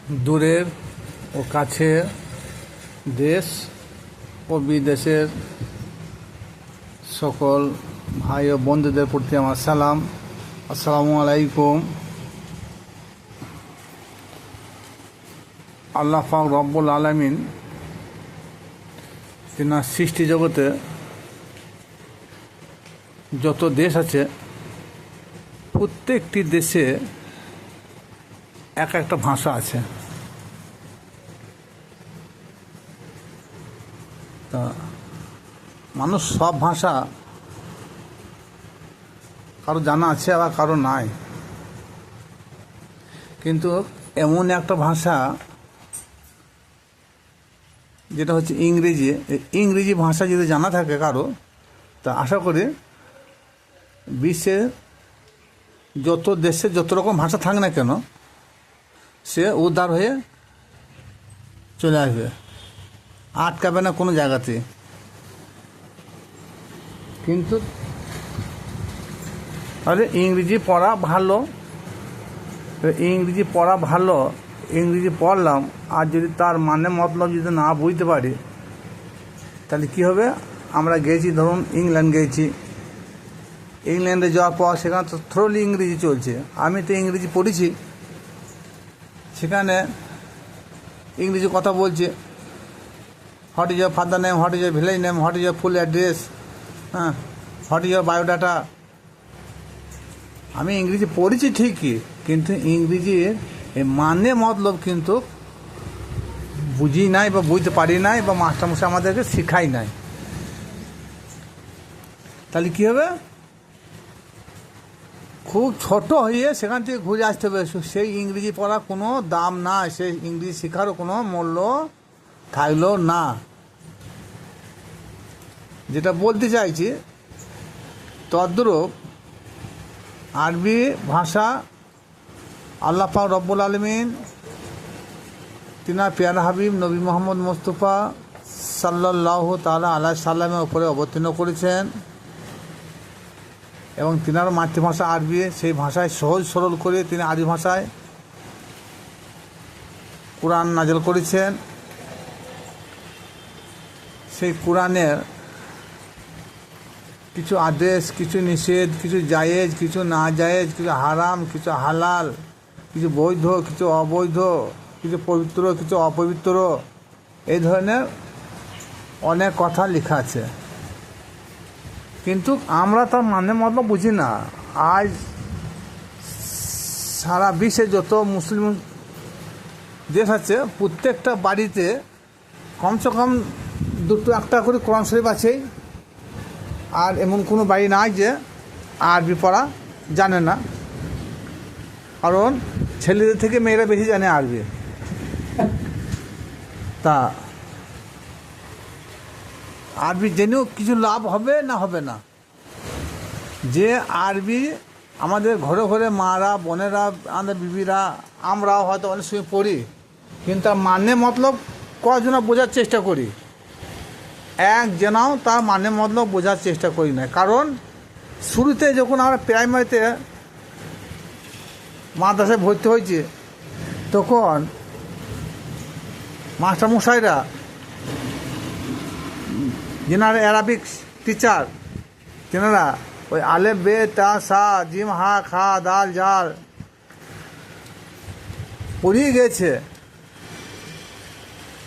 দূরের ও কাছের দেশ ও বিদেশের সকল ভাই ও বন্ধুদের প্রতি আমার সালাম। আসসালামু আলাইকুম। আল্লাহ পাক রব্বুল আলামিন তিনার সৃষ্টি জগতে যত দেশ আছে প্রত্যেকটি দেশে এক একটা ভাষা আছে। তা মানুষ সব ভাষা কারো জানা আছে আবার কারো নাই, কিন্তু এমন একটা ভাষা যেটা হচ্ছে ইংরেজি। ইংরেজি ভাষা যদি জানা থাকে কারো, তা আশা করি বিশ্বে যত দেশে যত রকম ভাষা থাক না কেন সে উদ্ধার হয়ে চলে আসবে, আটকাবে না কোনো জায়গাতে। কিন্তু ইংরেজি পড়া ভালো, ইংরেজি পড়লাম, আর যদি তার মানে মতলব যদি না বুঝতে পারি তাহলে কী হবে? আমরা গেছি, ধরুন ইংল্যান্ড গেছি, ইংল্যান্ডে যাওয়ার পর সেখানে তো থ্রোলি ইংরেজি চলছে। আমি তো ইংরেজি পড়েছি, সেখানে ইংরেজি কথা বলছে। What is your father name, what is your village name, what is your full address, what is your biodata. আমি ইংরেজি পড়েছি ঠিকই, কিন্তু ইংরেজির মানে মতলব কিন্তু বুঝি নাই বা বুঝতে পারি নাই, বা মাস্টারমশাই আমাদেরকে শেখাই নাই। তাহলে কী হবে? খুব ছোট হয়ে সেখান থেকে ঘুরে আসতে হবে। সেই ইংরেজি পড়ার কোনো দাম না, সেই ইংরেজি শেখারও কোনো মূল্য থাকলো না। যেটা বলতে চাইছি, তদ্রূপ আরবি ভাষা আল্লাহ পাক রব্বুল আলামিন তিনার পেয়ারা হাবিব নবী মোহাম্মদ মুস্তাফা সাল্লাল্লাহু তাআলা আলাইহি সাল্লামের উপরে অবতীর্ণ করেছেন, এবং তিনার মাতৃভাষা আরবি। সেই ভাষায় সহজ সরল করে তিনি আরবি ভাষায় কোরআন নাযিল করেছেন। সেই কোরআনের কিছু আদেশ, কিছু নিষেধ, কিছু জায়েজ, কিছু না জায়েজ, কিছু হারাম, কিছু হালাল, কিছু বৈধ, কিছু অবৈধ, কিছু পবিত্র, কিছু অপবিত্র, এই ধরনের অনেক কথা লেখা আছে। কিন্তু আমরা তার মানে মতলব বুঝি না। আজ সারা বিশ্বে যত মুসলিম দেশ আছে, প্রত্যেকটা বাড়িতে কমসে কম দুটো একটা করে কোরআন শরীফ আছে। আর এমন কোনো বাড়ি নাই যে আরবি পড়া জানে না, কারণ ছেলেদের থেকে মেয়েরা বেশি জানে আরবি। তা আরবি জেনেও কিছু লাভ হবে না, হবে না। যে আরবি আমাদের ঘরে ঘরে মারা, বোনেরা, আমাদের বিবিরা, আমরাও হয়তো অনেক সময় পড়ি, কিন্তু তার মানে মতলব কয়জনা বোঝার চেষ্টা করি, একজনাও তার মানে মতলব বোঝার চেষ্টা করি না। কারণ শুরুতে যখন আমরা প্রাইমারিতে মাদ্রাসায় ভর্তি হয়েছে, তখন মাস্টারমশাইরা, যেনারা অ্যারাবিক টিচার, তেনারা ওই আলেফ বে তা সা জিম হা খা দাল জাল পড়িয়ে গেছে,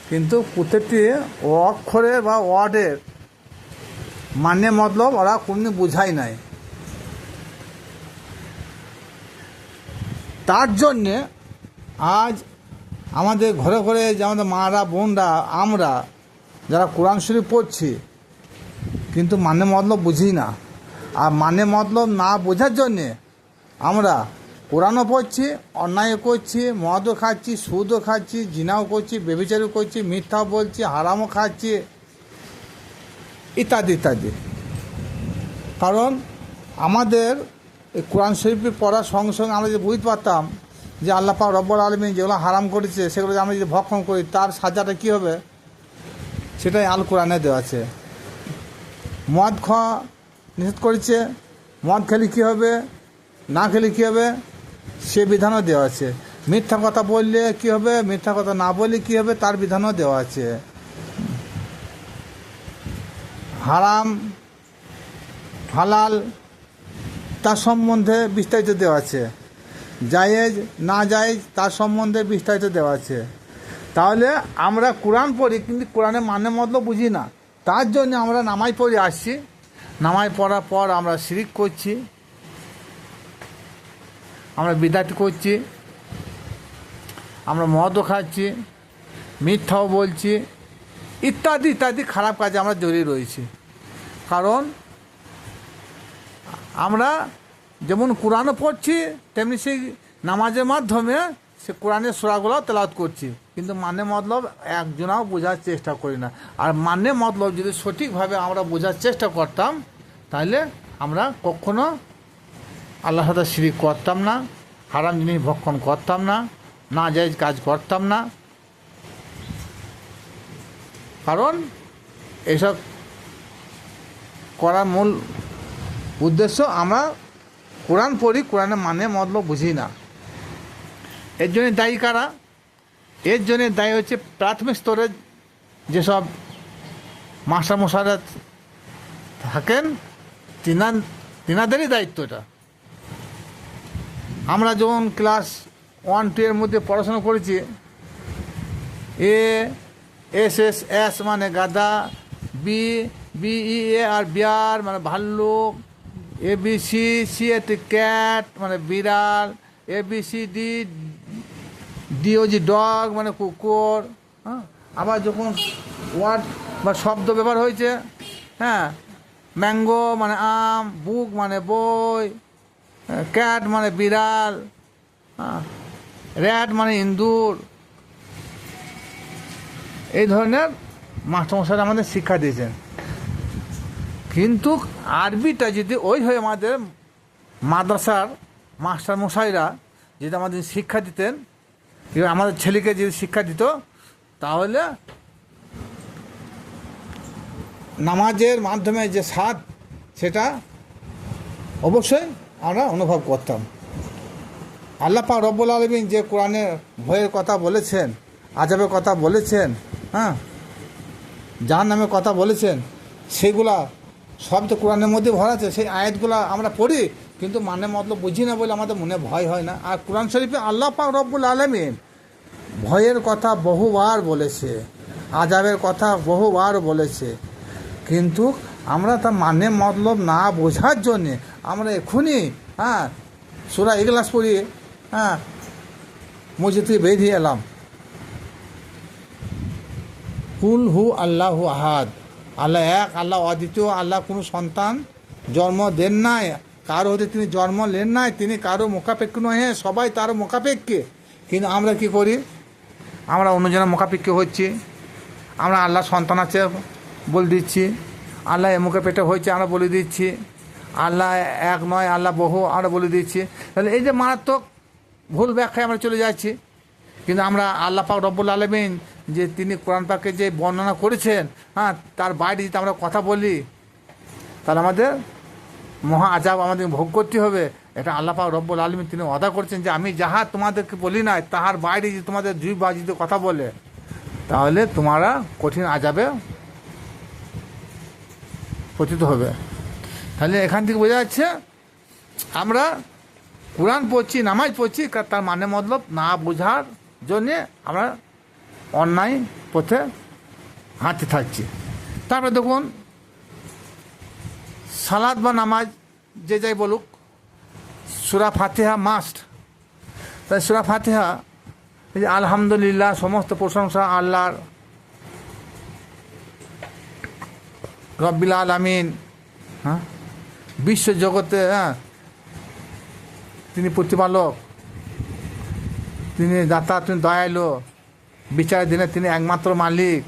কিন্তু প্রত্যেকটি অক্ষরে বা ওয়ার্ডের মানে মতলব ওরা কোনদিন বোঝাই নাই। তার জন্যে আজ আমাদের ঘরে ঘরে যে আমাদের মারা, বোনরা, আমরা যারা কোরআন শরীফ পড়ছি, কিন্তু মানে মতলব বুঝি না। আর মানে মতলব না বোঝার জন্যে আমরা কোরআনও পড়ছি, অন্যায় করছি, মদও খাচ্ছি, সুদও খাচ্ছি, জিনাও করছি, ব্যভিচারও করছি, মিথ্যাও বলছি, হারামও খাচ্ছি, ইত্যাদি ইত্যাদি। কারণ আমাদের এই কোরআন শরীফ পড়ার সঙ্গে সঙ্গে আমরা যে বুঝতে পারতাম যে আল্লাহ পাক রব্বুল আলামিন যেগুলো হারাম করেছে সেগুলো আমরা যদি ভক্ষণ করি তার সাজাটা কী হবে, সেটাই আল কোরআনে দেওয়া আছে। মদ খাওয়া নিষেধ করেছে, মদ খেলে কী হবে, না খেলে কী হবে, সে বিধানও দেওয়া আছে। মিথ্যা কথা বললে কি হবে, মিথ্যা কথা না বললে কি হবে, তার বিধানও দেওয়া আছে। হারাম হালাল তার সম্বন্ধে বিস্তারিত দেওয়া আছে, জায়েজ না জায়েজ তার সম্বন্ধে বিস্তারিত দেওয়া আছে। তাহলে আমরা কোরআন পড়ি কিন্তু কোরআনের মানে মতলব বুঝি না, তার জন্য আমরা নামাজ পড়ে আসছি, নামাজ পড়ার পর আমরা শিরিক করছি, আমরা বিদাত করছি, আমরা মদও খাচ্ছি, মিথ্যাও বলছি, ইত্যাদি ইত্যাদি খারাপ কাজে আমরা জড়িয়ে রয়েছি। কারণ আমরা যেমন কোরআনও পড়ছি, তেমনি সেই নামাজের মাধ্যমে সে কোরআনের সূরাগুলো তেলাওয়াত করছি, কিন্তু মানে মতলব একজনাও বোঝার চেষ্টা করি না। আর মানে মতলব যদি সঠিকভাবে আমরা বোঝার চেষ্টা করতাম, তাহলে আমরা কখনো আল্লাহর সাথে শিরিক করতাম না, হারাম জিনিস ভক্ষণ করতাম না, না জায়েজ কাজ করতাম না। কারণ এসব করার মূল উদ্দেশ্য আমরা কোরআন পড়ি, কোরআনের মানে মতলব বুঝি না। এর জন্য দায়ী কারা? এর জন্য দায়ী হচ্ছে প্রাথমিক স্তরে যেসব মাস্টারমশাইরা থাকেন, তিনাদেরই দায়িত্ব এটা। আমরা যখন ক্লাস 1-2 এর মধ্যে পড়াশোনা করেছি, এস মানে গাধা, বিএ আর বিয়ার মানে ভাল্লুক, ABC ক্যাট মানে বিড়াল, ABCD ডগ মানে কুকুর। হ্যাঁ, আবার যখন ওয়ার্ড বা শব্দ ব্যবহার হয়েছে, হ্যাঁ, ম্যাঙ্গো মানে আম, বুক মানে বই, ক্যাট মানে বিড়াল, র্যাট মানে ইঁদুর, এই ধরনের মাস্টারমশাইরা আমাদের শিক্ষা দিয়েছেন। কিন্তু আরবিটা যদি ওই হয়ে আমাদের মাদ্রাসার মাস্টারমশাইরা যদি আমাদের শিক্ষা দিতেন, আমাদের ছেলেকে যদি শিক্ষা দিত, তাহলে নামাজের মাধ্যমে যে স্বাদ সেটা অবশ্যই আমরা অনুভব করতাম। আল্লাহ পাক রব্বুল আলামিন যে কোরআনে ভয়ের কথা বলেছেন, আযাবের কথা বলেছেন, হ্যাঁ, জাহান্নামের কথা বলেছেন, সেগুলা সব তো কোরআনের মধ্যে ভরা আছে। সেই আয়াতগুলা আমরা পড়ি কিন্তু মানে মতলব বুঝি না বলে আমাদের মনে ভয় হয় না। আর কোরআন শরীফে আল্লাহ পাক রব্বুল আলামিন ভয়ের কথা বহুবার বলেছে, আযাবের কথা বহুবার বলেছে, কিন্তু আমরা তার মানে মতলব না বোঝার জন্যে আমরা এখনই সূরা ইখলাস পড়ি, মসজিদ থেকে বেরিয়ে এলাম। কুল হু আল্লাহু আহাদ, আল্লাহ এক, আল্লাহ অদ্বিতীয়, আল্লাহ কোনো সন্তান জন্ম দেন নাই, কারো হতে তিনি জন্ম নেন নাই, তিনি কারো মোকাপেক্ষ নয়, সবাই তারও মোকাপেক্ষে। কিন্তু আমরা কি করি? আমরা অন্যজনের মোকাপেক্ষে হচ্ছি। আমরা আল্লাহ সন্তান আছে বলে দিচ্ছি, আল্লাহ এমুখে পেটে হয়েছে আমরা বলে দিচ্ছি, আল্লাহ এক নয় আল্লাহ বহু আমরা বলে দিচ্ছি। তাহলে এই যে মারাত্মক ভুল ব্যাখ্যায় আমরা চলে যাচ্ছি। কিন্তু আমরা আল্লাহ পাক রব্বুল আলামিন যে তিনি কোরআন পাকে যে বর্ণনা করেছেন, তার বাইরে যদি আমরা কথা বলি, তাহলে আমাদের মহা আযাব আমাদের ভোগ করতে হবে। এটা আল্লাহ পাক রব্বুল আলামিন তিনি ওয়াদা করছেন যে আমি যাহা তোমাদেরকে বলি নাই, তাহার বাইরে যদি তোমাদের দুই বা যদি কথা বলে, তাহলে তোমরা কঠিন আযাবে পতিত হবে। তাহলে এখান থেকে বোঝা যাচ্ছে আমরা কোরআন পড়ছি, নামাজ পড়ছি, তার মানে মতলব না বোঝার জন্যে আমরা অন্যায় পথে হাঁটতে থাকছি। তারপরে দেখুন, সালাত বা নামাজ যে যাই বলুক, সূরা ফাতিহা মাস্ট। তাই সূরা ফাতিহা, এই যে আলহামদুলিল্লাহ, সমস্ত প্রশংসা আল্লাহর, রব্বিল আলামিন, বিশ্ব জগতে তিনি প্রতিপালক, তিনি দাতা, তিনি দয়ালু, বিচারের দিনে তিনি একমাত্র মালিক।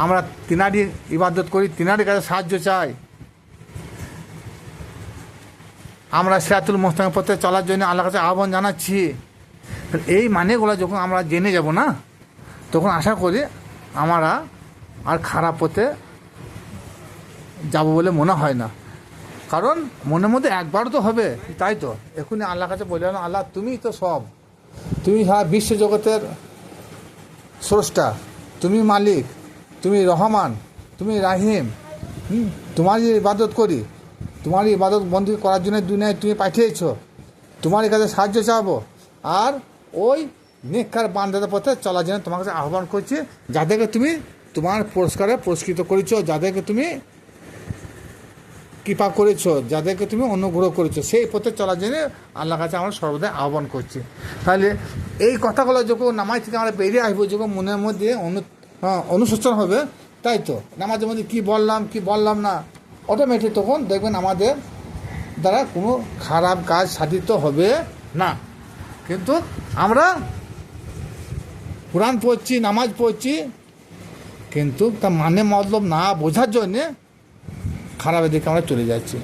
আমরা তিনারই ইবাদত করি, তিনারই কাছে সাহায্য চাই। আমরা সিরাতুল মুস্তাকিম পথে চলার জন্য আল্লাহর কাছে আহ্বান জানাচ্ছি। এই মানেগুলো যখন আমরা জেনে যাব না, তখন আশা করি আমরা আর খারাপ পথে যাব বলে মনে হয় না। কারণ মনের মধ্যে একবারও তো হবে, তাই তো এখনই আল্লাহর কাছে বললেন, আল্লাহ তুমিই তো সব, তুমি সারা বিশ্ব জগতের স্রষ্টা, তুমি মালিক, তুমি রহমান, তুমি রাহিম, তোমারই ইবাদত করি, তোমারই ইবাদত বন্দী করার জন্য দুনিয়ায় তুমি পাঠিয়েছ, তোমারই কাছে সাহায্য চাবো। আর ওই নেককার বান্দাদের পথে চলার জন্য তোমার কাছে আহ্বান করছি, যাদেরকে তুমি তোমার পুরস্কারে পুরস্কৃত করেছো, যাদেরকে তুমি কৃপা করেছো, যাদেরকে তুমি অনুগ্রহ করেছো, সেই পথে চলার জন্য আল্লাহর কাছে আমরা সর্বদাই আহ্বান করছি। তাহলে এই কথাগুলো যখন নামাজ থেকে আমরা বেরিয়ে আসবো, যখন মনের মধ্যে অনুশোচন হবে, তাই তো নামাজের মধ্যে কী বললাম না, অটোমেটিক তখন দেখবেন আমাদের দ্বারা কোনো খারাপ কাজ সাধিত হবে না। কিন্তু আমরা কোরআন পড়ছি, নামাজ পড়ছি, কিন্তু তার মানে মতলব না বোঝার জন্যে খারাপের দিকে আমরা চলে যাচ্ছি।